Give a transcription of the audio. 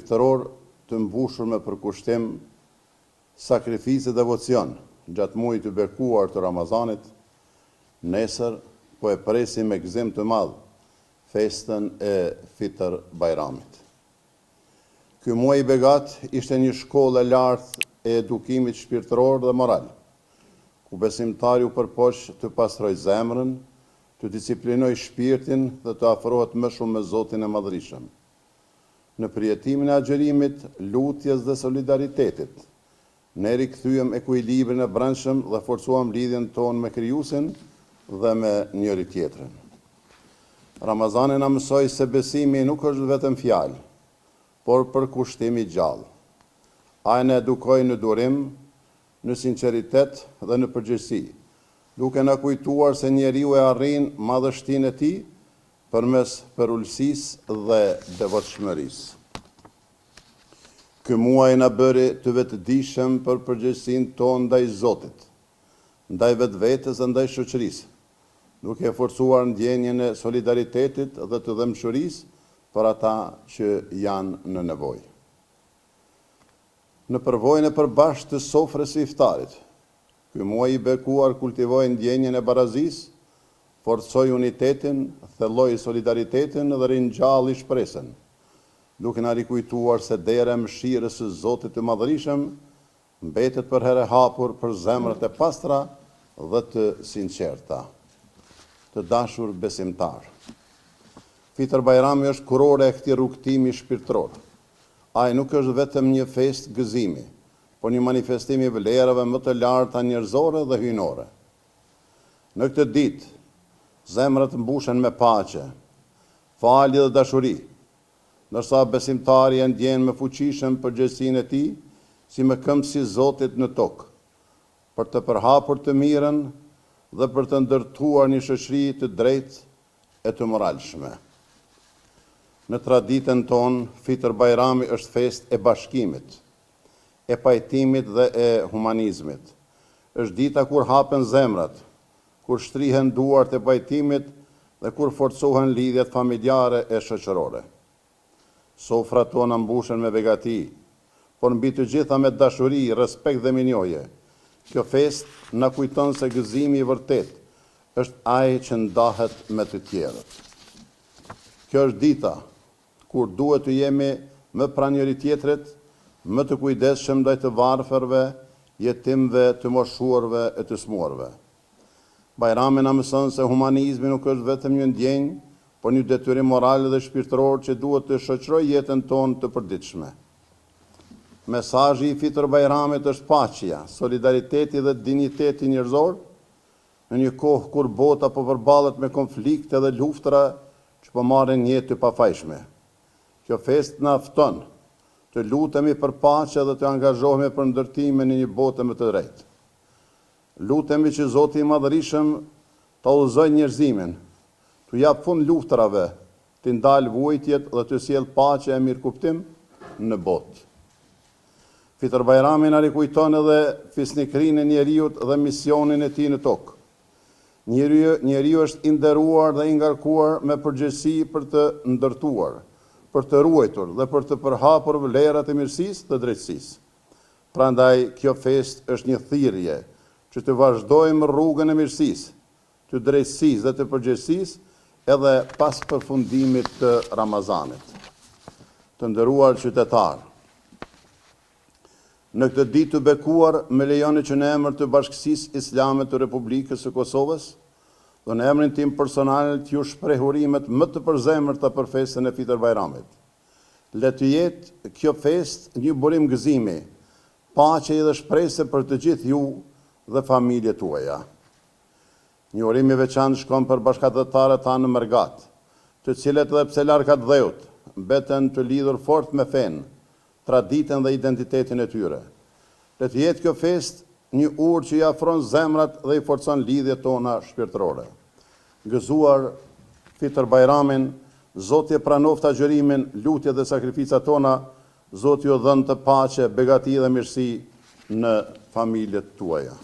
Shpirtëror të mbushur me përkushtim, sakrificë dhe devocion gjatë muajit të bekuar të Ramazanit, nesër po e presim me gëzim të madh festën e Fitr Bajramit. Ky muaj i begat ishte një shkollë e lartë e edukimit shpirtëror dhe moral, ku besimtari u përpoq të pastroj zemrën, të disiplinoj shpirtin dhe të afrohet më shumë me Zotin e Madhërisëm. Në përjetimin e agjerimit, lutjes dhe solidaritetit, ne rikthyem ekuilibrin e brendshëm dhe forcuam lidhjen tonë me Krijuesin dhe me njëri tjetrin. Ramazani na mësoi se besimi nuk është vetëm fjalë, por përkushtim i gjallë. Ai na edukoi në durim, në sinqeritet dhe në përgjegjësi, duke na kujtuar se njeriu e arrin madhështinë e tij përmes përullësisë dhe devotshmërisë. Ky muaj na bëri të vetëdijshëm për përgjegjësinë tonë ndaj Zotit, ndaj vetvetes dhe ndaj shoqërisë, duke e forcuar ndjenjen e solidaritetit dhe të dëmshurisë për ata që janë në nevojë. Në përvojën e përbashkët të sofrës së iftarit, ky muaj i bekuar kultivoi ndjenjen e barazisë, forcoi unitetin, thelloi solidaritetin dhe ringjalli shpresën, duke na rikujtuar se dera e mëshirës së Zotit të Madhërisëm mbetet për herë hapur për zemrat e pastra dhe të sinqerta. Të dashur besimtar, Fitr Bajrami është kurore e këtij rrugtimi shpirtëror. Ai nuk është vetëm një festë gëzimi, por një manifestim i vlerave më të larta njerëzore dhe hyjnore. Në këtë ditë, zemrat mbushen me paqe, falje dhe dashuri, ndërsa besimtari e ndjen me fuqishëm përgjegjësinë e tij si mëkëmësi i Zotit në tokë, për të përhapur të mirën dhe për të ndërtuar një shoqëri të drejtë e të moralshme. Në traditën tonë, Fitr Bajrami është festë e bashkimit, e pajtimit dhe e humanizmit. Është dita kur hapen zemrat, kur shtrihen duart e pajtimit dhe kur forcohen lidhjet familjare e shoqërore. Sofrat tona mbushen me begati, por mbi të gjitha me dashuri, respekt dhe minjoje. Kjo festë na kujton se gëzimi i vërtet është ai që ndahet me të tjerët. Kjo është dita kur duhet të jemi më pranë njëri tjetrit, më të kujdesshëm ndaj të varfërve, jetimëve, të moshuarve e të smuarve. Bajrami na mëson se humanizmi nuk është vetëm një ndjenjë, por një detyrim moral dhe shpirtëror që duhet të shoqërojë jetën tonë të përditshme. Mesazhi i Fitr Bajramit është paqja, solidariteti dhe dinjiteti njerëzor, në një kohë kur bota po përballet me konflikte dhe luftra që po marrin jetë të pafajshme. Kjo festë na fton të lutemi për paqe dhe të angazhohemi për ndërtimin e një bote më të drejtë. Lutemi që Zoti i Madhërisëm ta udhëzojë njerëzimin, të jap fund luftrave, të ndalë vujtjet dhe të sjellë paqe e mirëkuptim në botë. Fitr Bajrami na rikujton edhe fisnikrinë e njeriut dhe misionin e tij në tokë. Njeriu është i nderuar dhe i ngarkuar me përgjegjësi për të ndërtuar, për të ruajtur dhe për të përhapur vlerat e mirësisë dhe drejtësisë. Prandaj, kjo festë është një thirrje që të vazhdojmë rrugën e mirësisë, të drejtësisë dhe të përgjegjësisë edhe pas përfundimit të Ramazanit. Të nderuar qytetarë, në këtë ditë të bekuar, më lejoni që në emër të Bashkësisë Islame të Republikës së Kosovës dhe në emrin tim personal t'ju shpreh urimet më të përzemërta për festën e Fitr Bajramit. Le të jetë kjo festë një burim gëzimi, paqe dhe shpresë për të gjithë ju dhe familjet tuaja. Një urim i veçantë shkon për bashkëdhëtarët tanë në Mërgat, të cilët edhe pse larg dheut, mbeten të lidhur fort me fenë, traditën dhe identitetin e tyre. Le të jetë kjo festë një urë që i afron zemrat dhe i forcon lidhjet tona shpirtërore. Gëzuar Fitr Bajramin, Zoti e pranoft agjërimin, lutjet dhe sakrificat tona, Zoti ju dhënë të paqe, begati dhe mirësi në familjet tuaja.